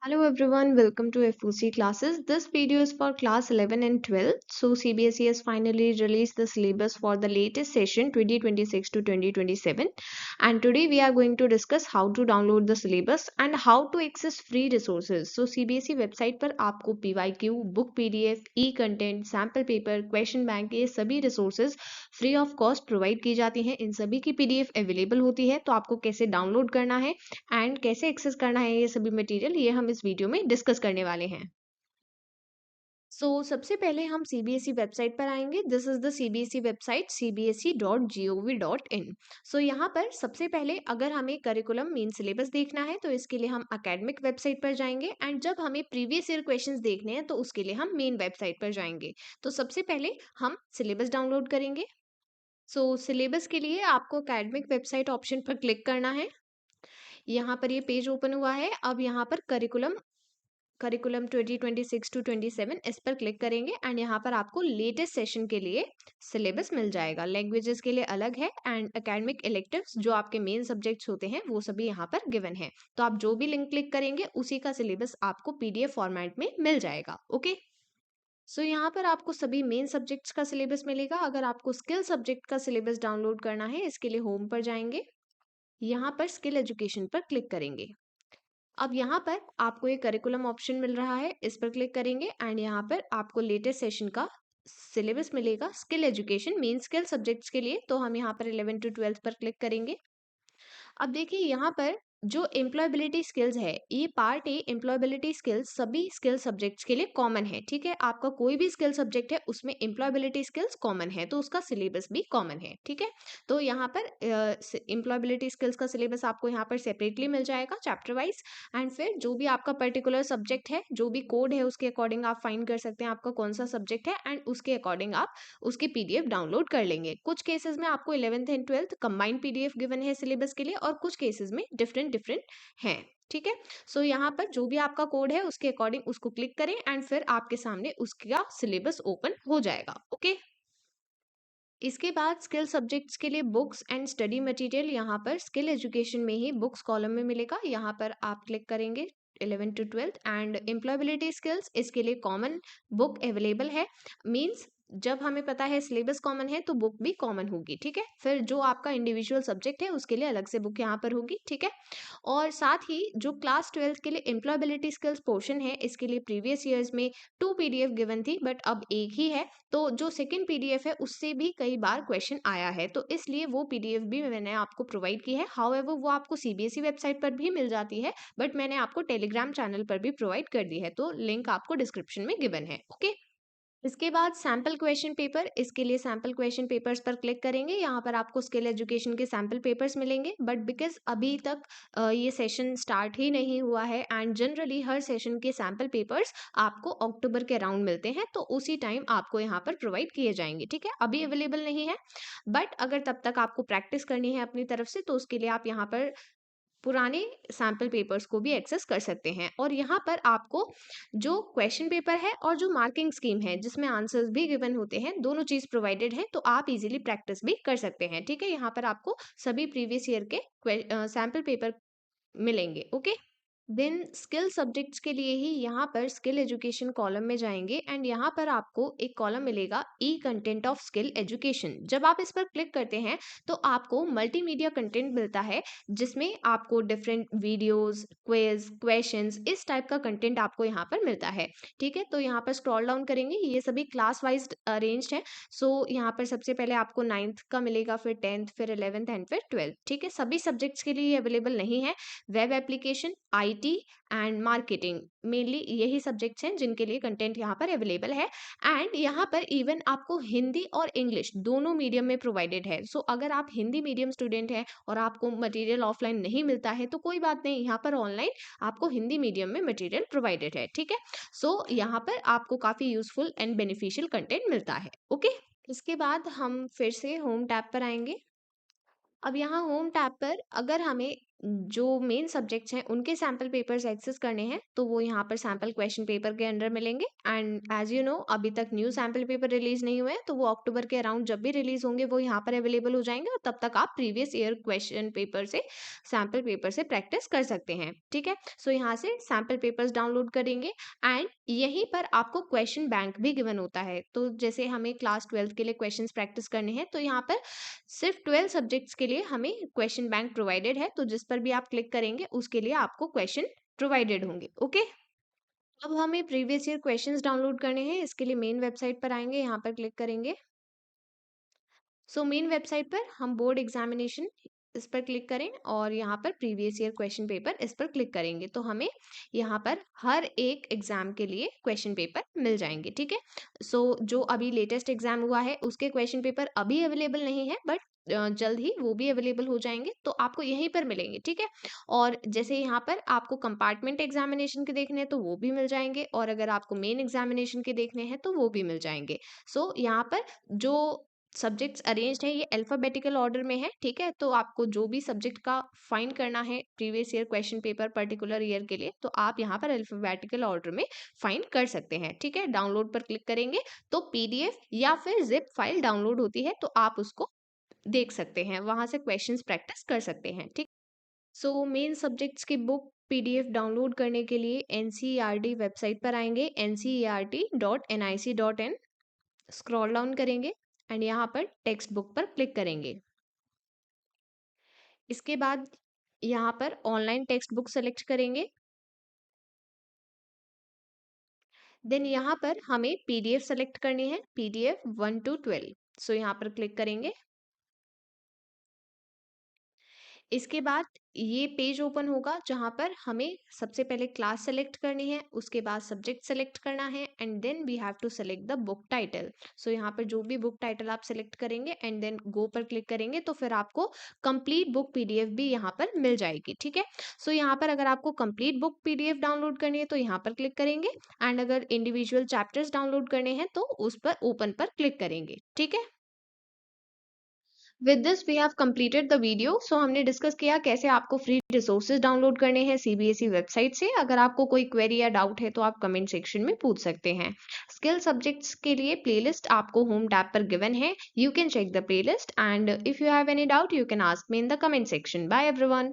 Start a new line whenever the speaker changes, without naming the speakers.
Hello everyone, welcome to FOC classes. This video is for class 11 and 12. So CBSE has finally released the syllabus for the latest session 2026 to 2027. And today we are going to discuss how to download the syllabus and how to access free resources. So CBSE website पर आपको PYQ, book PDF, e-content, sample paper, question bank ये सभी resources free of cost provide की जाती हैं। इन सभी की PDF available होती है। तो आपको कैसे डाउनलोड करना है एंड कैसे एक्सेस करना है ये सभी मटेरियल ये हम इस वीडियो में डिस्कस करने वाले हैं। सबसे पहले हम CBSE वेबसाइट पर आएंगे। This is the CBSE website cbse.gov.in। यहाँ पर सबसे पहले अगर हमें करिकुलम मीन सिलेबस देखना है तो इसके लिए हम अकेडमिक वेबसाइट पर जाएंगे एंड जब हमें प्रीवियस ईयर क्वेश्चंस देखने हैं तो उसके लिए हम मेन वेबसाइट पर जाएंगे। तो सबसे पहले हम सिलेबस डाउनलोड करेंगे। सिलेबस के लिए आपको अकेडमिक वेबसाइट ऑप्शन पर क्लिक करना है। यहाँ पर ये पेज ओपन हुआ है। अब यहाँ पर करिकुलम करिकुलम 2026 टू 27 इस पर क्लिक करेंगे एंड यहाँ पर आपको लेटेस्ट सेशन के लिए सिलेबस मिल जाएगा। लैंग्वेजेस के लिए अलग है एंड एकेडमिक इलेक्टिव्स जो आपके मेन सब्जेक्ट्स होते हैं वो सभी यहाँ पर गिवन है। तो आप जो भी लिंक क्लिक करेंगे उसी का सिलेबस आपको PDF फॉर्मेट में मिल जाएगा। ओके, यहाँ पर आपको सभी मेन सब्जेक्ट्स का सिलेबस मिलेगा। अगर आपको स्किल सब्जेक्ट का सिलेबस डाउनलोड करना है इसके लिए होम पर जाएंगे, यहाँ पर स्किल एजुकेशन पर क्लिक करेंगे। अब यहाँ पर आपको एक करिकुलम ऑप्शन मिल रहा है, इस पर क्लिक करेंगे एंड यहाँ पर आपको लेटेस्ट सेशन का सिलेबस मिलेगा skill education mean skill subjects के लिए। तो हम यहाँ पर 11 टू 12 पर क्लिक करेंगे। अब देखिए यहाँ पर जो एम्प्लॉयबिलिटी स्किल्स है, ये पार्ट ए एम्प्लॉयबिलिटी स्किल्स सभी स्किल सब्जेक्ट्स के लिए कॉमन है। ठीक है, आपका कोई भी स्किल सब्जेक्ट है उसमें एम्प्लॉयबिलिटी स्किल्स कॉमन है तो उसका सिलेबस भी कॉमन है। ठीक है, तो यहाँ पर एम्प्लॉयबिलिटी स्किल्स का सिलेबस आपको यहाँ पर सेपरेटली मिल जाएगा चैप्टर वाइज एंड फिर जो भी आपका पर्टिकुलर सब्जेक्ट है, जो भी कोड है उसके अकॉर्डिंग आप फाइंड कर सकते हैं आपका कौन सा सब्जेक्ट है एंड उसके अकॉर्डिंग आप उसकी PDF डाउनलोड कर लेंगे। कुछ केसेस में आपको 11th and 12th combined PDF given है सिलेबस के लिए और कुछ केसेस में डिफरेंट डिफरेंट हैं। ठीक है, यहाँ पर जो भी आपका कोड है उसके अकॉर्डिंग उसको क्लिक करें एंड फिर आपके सामने उसका सिलेबस ओपन हो जाएगा। ओके, इसके बाद स्किल सब्जेक्ट्स के लिए बुक्स एंड स्टडी मटेरियल यहाँ पर स्किल एजुकेशन में ही बुक्स कॉलम में मिलेगा। यहाँ पर आप क्लिक करेंगे 11 टू 12 एंड एम्प्लॉयबिलिटी स्किल्स इसके लिए कॉमन बुक अवेलेबल है। मींस जब हमें पता है सिलेबस कॉमन है तो बुक भी कॉमन होगी। ठीक है, फिर जो आपका इंडिविजुअल सब्जेक्ट है उसके लिए अलग से बुक यहाँ पर होगी। ठीक है, और साथ ही जो क्लास 12 के लिए एम्प्लॉयबिलिटी स्किल्स पोर्शन है इसके लिए प्रीवियस ईयर्स में 2 PDF गिवन थी बट अब एक ही है। तो जो सेकंड PDF है उससे भी कई बार क्वेश्चन आया है तो इसलिए वो PDF भी मैंने आपको प्रोवाइड की है। हाउएवर वो आपको CBSE वेबसाइट पर भी मिल जाती है बट मैंने आपको टेलीग्राम चैनल पर भी प्रोवाइड कर दी है, तो लिंक आपको डिस्क्रिप्शन में गिवन है। ओके, इसके बाद सैम्पल क्वेश्चन पेपर, इसके लिए सैम्पल क्वेश्चन पेपर्स पर क्लिक करेंगे। यहाँ पर आपको स्किल एजुकेशन के सैम्पल पेपर्स मिलेंगे बट बिकॉज अभी तक ये सेशन स्टार्ट ही नहीं हुआ है एंड जनरली हर सेशन के सैम्पल पेपर्स आपको अक्टूबर के अराउंड मिलते हैं तो उसी टाइम आपको यहाँ पर प्रोवाइड किए जाएंगे। ठीक है, अभी अवेलेबल नहीं है बट अगर तब तक आपको प्रैक्टिस करनी है अपनी तरफ से तो उसके लिए आप यहाँ पर पुराने सैम्पल पेपर्स को भी एक्सेस कर सकते हैं। और यहाँ पर आपको जो क्वेश्चन पेपर है और जो मार्किंग स्कीम है जिसमें आंसर्स भी गिवन होते हैं दोनों चीज प्रोवाइडेड है तो आप इजीली प्रैक्टिस भी कर सकते हैं। ठीक है, यहाँ पर आपको सभी प्रीवियस ईयर के सैम्पल पेपर मिलेंगे। ओके, देन स्किल सब्जेक्ट्स के लिए ही यहाँ पर स्किल एजुकेशन कॉलम में जाएंगे एंड यहाँ पर आपको एक कॉलम मिलेगा ई कंटेंट ऑफ स्किल एजुकेशन। जब आप इस पर क्लिक करते हैं तो आपको मल्टीमीडिया कंटेंट मिलता है जिसमें आपको डिफरेंट वीडियोस, क्विज, क्वेश्चंस इस टाइप का कंटेंट आपको यहाँ पर मिलता है। ठीक है, तो यहाँ पर स्क्रॉल डाउन करेंगे, ये सभी क्लास वाइज अरेंज्ड है। यहाँ पर सबसे पहले आपको 9th का मिलेगा, फिर 10th, फिर 11th एंड फिर 12th। ठीक है, सभी सब्जेक्ट्स के लिए अवेलेबल नहीं है। Web application, IT and marketing mainly यही सब्जेक्ट्स हैं जिनके लिए कंटेंट यहाँ पर अवेलेबल है एंड यहाँ पर इवन आपको हिंदी और इंग्लिश दोनों मीडियम में प्रोवाइडेड है। अगर आप हिंदी मीडियम स्टूडेंट हैं और आपको मटेरियल ऑफलाइन नहीं मिलता है तो कोई बात नहीं, यहाँ पर ऑनलाइन आपको हिंदी मीडियम में मटेरियल प्रोवाइडेड है। ठीक है, यहाँ पर आपको काफ़ी यूजफुल एंड बेनिफिशियल कंटेंट मिलता है। ओके, इसके बाद हम फिर से होम टैब पर आएंगे। अब यहाँ होम टैब पर अगर हमें जो मेन सब्जेक्ट्स हैं उनके सैंपल पेपर्स एक्सेस करने हैं तो वो यहाँ पर सैंपल क्वेश्चन पेपर के अंडर मिलेंगे। एंड एज यू नो अभी तक न्यू सैंपल पेपर रिलीज नहीं हुए हैं, तो वो अक्टूबर के अराउंड जब भी रिलीज होंगे वो यहाँ पर अवेलेबल हो जाएंगे, और तब तक आप प्रीवियस ईयर क्वेश्चन पेपर से सैंपल पेपर से प्रैक्टिस कर सकते हैं। ठीक है, सो यहाँ से सैंपल पेपर्स डाउनलोड करेंगे एंड यहीं पर आपको क्वेश्चन बैंक भी गिवन होता है। तो जैसे हमें क्लास 12 के लिए क्वेश्चंस प्रैक्टिस करने हैं तो यहाँ पर सिर्फ 12 सब्जेक्ट्स के लिए हमें क्वेश्चन बैंक प्रोवाइडेड है, तो जिस पर भी आप क्लिक करेंगे उसके लिए आपको क्वेश्चन प्रोवाइडेड होंगे। ओके, अब हमें प्रीवियस ईयर क्वेश्चंस डाउनलोड करने हैं। इसके लिए मेन वेबसाइट पर आएंगे, यहाँ पर क्लिक करेंगे। सो मेन वेबसाइट पर हम बोर्ड एग्जामिनेशन इस पर क्लिक करें और यहाँ पर प्रीवियस ईयर क्वेश्चन पेपर इस पर क्लिक करेंगे तो हमें यहाँ पर हर एक एग्जाम के लिए क्वेश्चन पेपर मिल जाएंगे। ठीक है, सो जो अभी लेटेस्ट एग्जाम हुआ है उसके क्वेश्चन पेपर अभी अवेलेबल नहीं है, बट जल्द ही वो भी अवेलेबल हो जाएंगे, तो आपको यहीं पर मिलेंगे। ठीक है, और जैसे यहाँ पर आपको कंपार्टमेंट एग्जामिनेशन के देखने हैं तो वो भी मिल जाएंगे, और अगर आपको मेन एग्जामिनेशन के देखने हैं तो वो भी मिल जाएंगे। सो यहाँ पर जो सब्जेक्ट्स अरेंज्ड है ये अल्फाबेटिकल ऑर्डर में है। ठीक है, तो आपको जो भी सब्जेक्ट का फाइंड करना है previous year question paper particular year के लिए, तो आप यहाँ पर अल्फाबेटिकल ऑर्डर में फाइंड कर सकते हैं। ठीक है, डाउनलोड पर क्लिक करेंगे तो पीडीएफ या फिर जिप फाइल डाउनलोड होती है, तो आप उसको देख सकते हैं, वहां से क्वेश्चंस प्रैक्टिस कर सकते हैं। ठीक, सो मेन सब्जेक्ट्स की बुक पीडीएफ डाउनलोड करने के लिए एनसीईआरटी वेबसाइट पर आएंगे, ncert.nic.in, स्क्रॉल डाउन करेंगे एंड यहाँ पर टेक्स्ट बुक पर क्लिक करेंगे। इसके बाद यहाँ पर ऑनलाइन टेक्स्ट बुक सेलेक्ट करेंगे। देन यहाँ पर हमें पीडीएफ सेलेक्ट करनी है, पीडीएफ 1 to 12। सो यहाँ पर क्लिक करेंगे। इसके बाद ये पेज ओपन होगा जहाँ पर हमें सबसे पहले क्लास सेलेक्ट करनी है, उसके बाद सब्जेक्ट सेलेक्ट करना है and then we have to select the book title. So यहाँ पर जो भी बुक टाइटल आप सेलेक्ट करेंगे एंड देन गो पर क्लिक करेंगे तो फिर आपको कंप्लीट बुक पीडीएफ भी यहाँ पर मिल जाएगी। ठीक है, सो यहाँ पर अगर आपको कंप्लीट बुक पीडीएफ डाउनलोड करनी है तो यहाँ पर क्लिक करेंगे, एंड अगर इंडिविजुअल चैप्टर्स डाउनलोड करने हैं तो उस पर ओपन पर क्लिक करेंगे। ठीक है, with this we have completed the video. So हमने डिस्कस किया कैसे आपको फ्री रिसोर्सेज डाउनलोड करने हैं सीबीएसई वेबसाइट से। अगर आपको कोई क्वेरी या डाउट है तो आप कमेंट सेक्शन में पूछ सकते हैं। स्किल सब्जेक्ट्स के लिए प्लेलिस्ट आपको होम टैब पर गिवन है, you can check the playlist and if you have any doubt you can ask me in the comment section. Bye everyone.